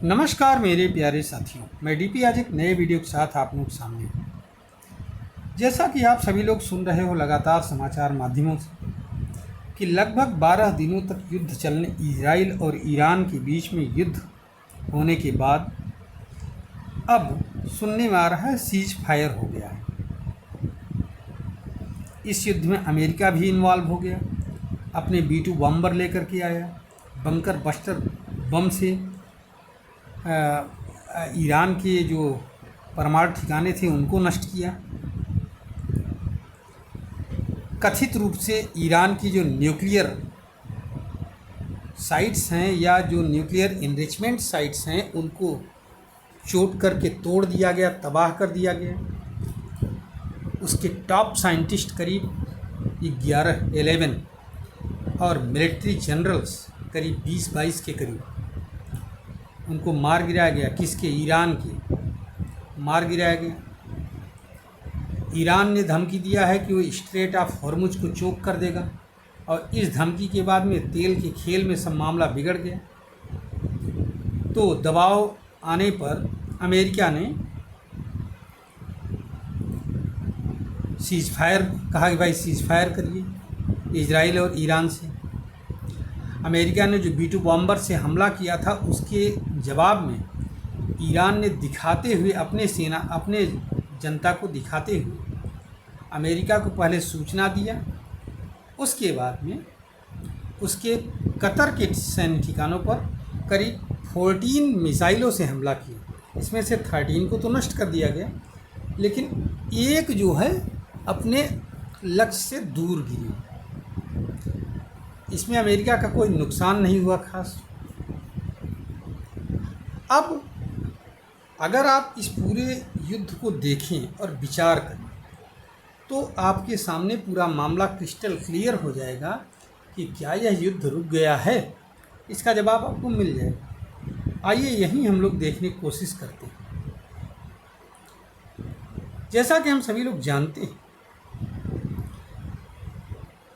नमस्कार मेरे प्यारे साथियों, मैं डीपी आज एक नए वीडियो के साथ आप लोग सामने हूँ। जैसा कि आप सभी लोग सुन रहे हो लगातार समाचार माध्यमों से कि लगभग 12 दिनों तक युद्ध चलने इजराइल और ईरान के बीच में युद्ध होने के बाद अब सुनने में आ रहा है सीज फायर हो गया है। इस युद्ध में अमेरिका भी इन्वॉल्व हो गया, अपने B-2 बॉम्बर लेकर के आया, बंकर बस्टर बम से ईरान के जो परमाणु ठिकाने थे उनको नष्ट किया। कथित रूप से ईरान की जो न्यूक्लियर साइट्स हैं या जो न्यूक्लियर इनरिचमेंट साइट्स हैं उनको चोट करके तोड़ दिया गया, तबाह कर दिया गया। उसके टॉप साइंटिस्ट करीब 11 और मिलिट्री जनरल्स करीब 20-22 के करीब उनको मार गिराया गया। किसके? ईरान के मार गिराया गया। ईरान ने धमकी दिया है कि वो स्ट्रेट ऑफ हॉर्मुज को चोक कर देगा और इस धमकी के बाद में तेल के खेल में सब मामला बिगड़ गया। तो दबाव आने पर अमेरिका ने सीज फायर कहा कि भाई सीज फायर करिए इजराइल और ईरान से। अमेरिका ने जो B-2 बॉम्बर से हमला किया था उसके जवाब में ईरान ने दिखाते हुए अपने जनता को दिखाते हुए अमेरिका को पहले सूचना दिया, उसके बाद में उसके कतर के सैन्य ठिकानों पर करीब 14 मिसाइलों से हमला किया। इसमें से 13 को तो नष्ट कर दिया गया, लेकिन एक जो है अपने लक्ष्य से दूर गिरी। इसमें अमेरिका का कोई नुकसान नहीं हुआ खास। अब अगर आप इस पूरे युद्ध को देखें और विचार करें तो आपके सामने पूरा मामला क्रिस्टल क्लियर हो जाएगा कि क्या यह युद्ध रुक गया है। इसका जवाब आपको मिल जाएगा। आइए यहीं हम लोग देखने की कोशिश करते हैं। जैसा कि हम सभी लोग जानते हैं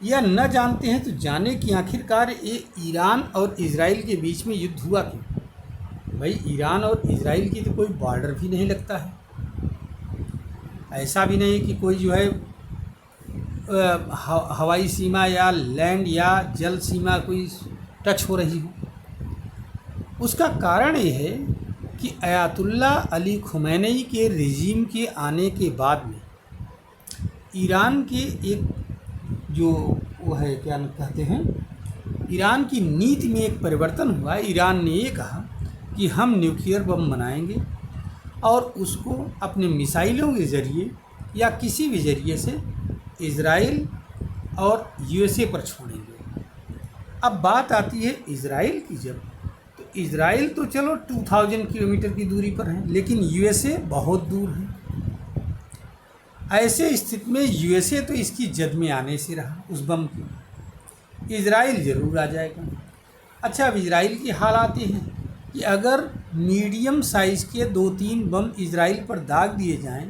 या न जानते हैं तो जाने कि आखिरकार ये ईरान और इजराइल के बीच में युद्ध हुआ क्यों। भाई ईरान और इजराइल की तो कोई बॉर्डर भी नहीं लगता है। ऐसा भी नहीं कि कोई जो है हवाई सीमा या लैंड या जल सीमा कोई टच हो रही हो। उसका कारण ये है कि अयातुल्ला अली खुमैनी के रिजीम के आने के बाद में ईरान के एक जो वो है क्या कहते हैं, ईरान की नीति में एक परिवर्तन हुआ। ईरान ने ये कहा कि हम न्यूक्लियर बम बनाएंगे और उसको अपने मिसाइलों के ज़रिए या किसी भी ज़रिए से इजराइल और USA पर छोड़ेंगे। अब बात आती है इजराइल की, जब तो इजराइल तो चलो 2000 किलोमीटर की दूरी पर है, लेकिन USA बहुत दूर है। ऐसे स्थिति में USA तो इसकी जद में आने से रहा उस बम की, इजराइल ज़रूर आ जाएगा। अच्छा, अब इजराइल की हाल आती है कि अगर मीडियम साइज़ के 2-3 बम इजराइल पर दाग दिए जाएं,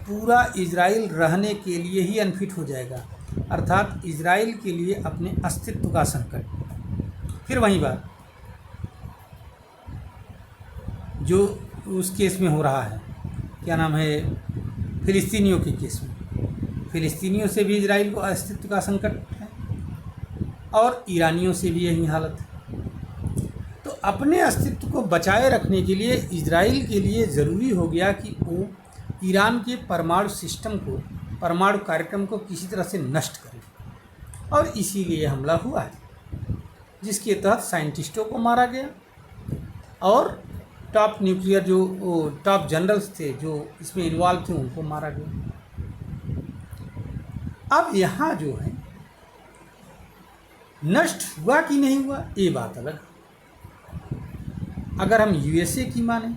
पूरा इजराइल रहने के लिए ही अनफिट हो जाएगा, अर्थात इजराइल के लिए अपने अस्तित्व का संकट। फिर वही बात जो उस केस में हो रहा है, क्या नाम है, फ़िलिस्तीनियों के केस में। फ़िलिस्तीनियों से भी इजराइल को अस्तित्व का संकट है और ईरानियों से भी यही हालत है। तो अपने अस्तित्व को बचाए रखने के लिए इजराइल के लिए ज़रूरी हो गया कि वो ईरान के परमाणु सिस्टम को, परमाणु कार्यक्रम को किसी तरह से नष्ट करे, और इसीलिए हमला हुआ है, जिसके तहत साइंटिस्टों को मारा गया और टॉप न्यूक्लियर जो टॉप जनरल्स थे जो इसमें इन्वॉल्व थे उनको मारा गया। अब यहाँ जो है नष्ट हुआ कि नहीं हुआ ये बात अलग। अगर हम USA की माने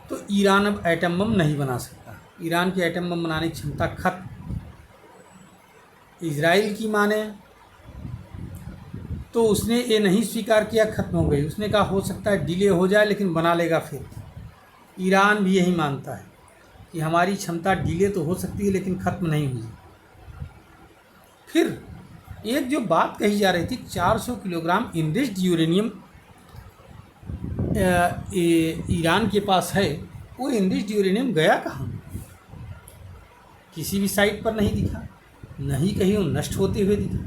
तो ईरान अब एटम बम नहीं बना सकता, ईरान की एटम बम बनाने की क्षमता खत्म। इजराइल की माने तो उसने ये नहीं स्वीकार किया खत्म हो गई, उसने कहा हो सकता है डिले हो जाए लेकिन बना लेगा। फिर ईरान भी यही मानता है कि हमारी क्षमता डिले तो हो सकती है लेकिन ख़त्म नहीं हुई। फिर एक जो बात कही जा रही थी 400 किलोग्राम इनरिच्ड यूरेनियम ईरान के पास है, वो इनरिच्ड यूरेनियम गया कहाँ? किसी भी साइट पर नहीं दिखा, नहीं कहीं वो नष्ट होते हुए दिखा।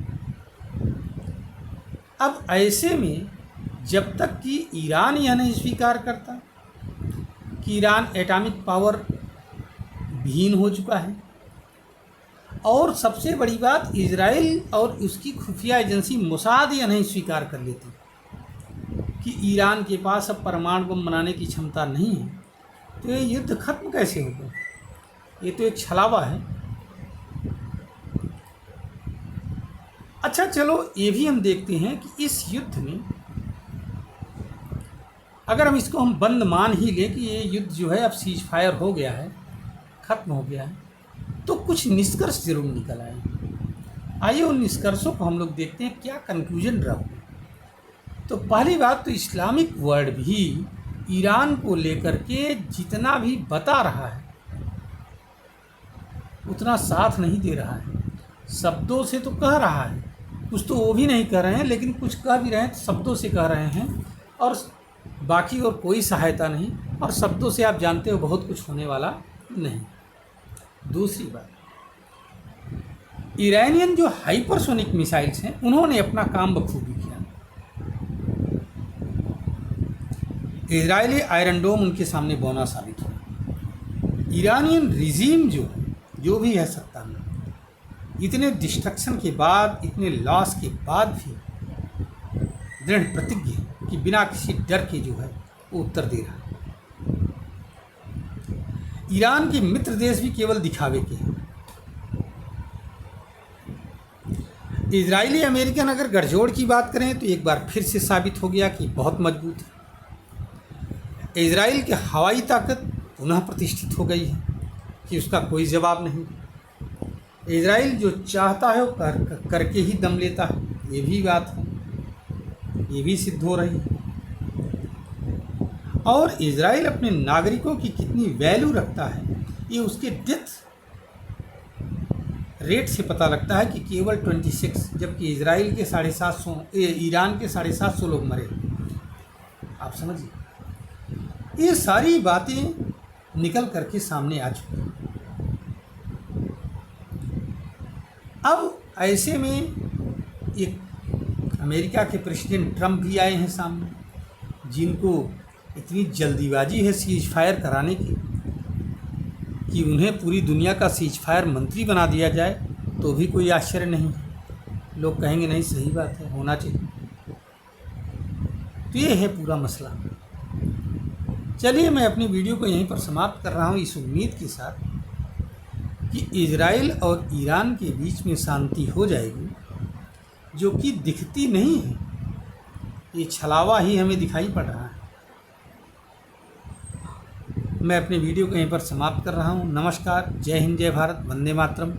अब ऐसे में जब तक कि ईरान यह नहीं स्वीकार करता कि ईरान एटॉमिक पावर विहीन हो चुका है, और सबसे बड़ी बात इजराइल और उसकी खुफिया एजेंसी मोसाद यह नहीं स्वीकार कर लेती कि ईरान के पास अब परमाणु बम बनाने की क्षमता नहीं है, तो ये युद्ध खत्म कैसे होगा? ये तो एक छलावा है। अच्छा चलो ये भी हम देखते हैं कि इस युद्ध में अगर हम इसको हम बंद मान ही लें कि ये युद्ध जो है अब सीज फायर हो गया है, ख़त्म हो गया है, तो कुछ निष्कर्ष जरूर निकल आए। आइए उन निष्कर्षों को हम लोग देखते हैं क्या कंक्लूजन रहा। तो पहली बात तो इस्लामिक वर्ल्ड भी ईरान को लेकर के जितना भी बता रहा है उतना साथ नहीं दे रहा है। शब्दों से तो कह रहा है, कुछ तो वो भी नहीं कह रहे हैं, लेकिन कुछ कह भी रहे हैं तो शब्दों से कह रहे हैं, और बाकी और कोई सहायता नहीं, और शब्दों से आप जानते हो बहुत कुछ होने वाला नहीं। दूसरी बात, ईरानियन जो हाइपरसोनिक मिसाइल्स हैं उन्होंने अपना काम बखूबी किया। इजरायली आयरन डोम उनके सामने बौना साबित हुआ। ईरानियन रिजीम जो भी है सत्ता में, इतने डिस्ट्रक्शन के बाद, इतने लॉस के बाद भी दृढ़ प्रतिज्ञ है कि बिना किसी डर के जो है वो उत्तर दे रहा है। ईरान के मित्र देश भी केवल दिखावे के हैं। इजरायली अमेरिकन अगर गठजोड़ की बात करें तो एक बार फिर से साबित हो गया कि बहुत मजबूत है। इजराइल की हवाई ताकत पुनः प्रतिष्ठित हो गई है कि उसका कोई जवाब नहीं। इजराइल जो चाहता है वो करके ही दम लेता है, ये भी बात है, ये भी सिद्ध हो रही है। और इजराइल अपने नागरिकों की कितनी वैल्यू रखता है ये उसके डेथ रेट से पता लगता है कि केवल 26, जबकि इजराइल के 750, ईरान के 750 लोग मरे। आप समझिए, ये सारी बातें निकल करके सामने आ चुकी हैं। अब ऐसे में एक अमेरिका के प्रेसिडेंट ट्रंप भी आए हैं सामने, जिनको इतनी जल्दीबाजी है सीज फायर कराने की कि उन्हें पूरी दुनिया का सीज फायर मंत्री बना दिया जाए तो भी कोई आश्चर्य नहीं है। लोग कहेंगे नहीं सही बात है, होना चाहिए। तो ये है पूरा मसला। चलिए मैं अपनी वीडियो को यहीं पर समाप्त कर रहा हूँ, इस उम्मीद के साथ कि इजराइल और ईरान के बीच में शांति हो जाएगी, जो कि दिखती नहीं है। ये छलावा ही हमें दिखाई पड़ रहा है। मैं अपने वीडियो को यहीं पर समाप्त कर रहा हूँ। नमस्कार, जय हिंद, जय भारत, वंदे मातरम।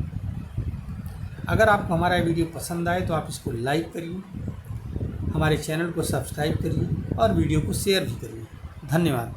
अगर आपको हमारा वीडियो पसंद आए तो आप इसको लाइक करिए, हमारे चैनल को सब्सक्राइब करिए और वीडियो को शेयर भी करिए। धन्यवाद।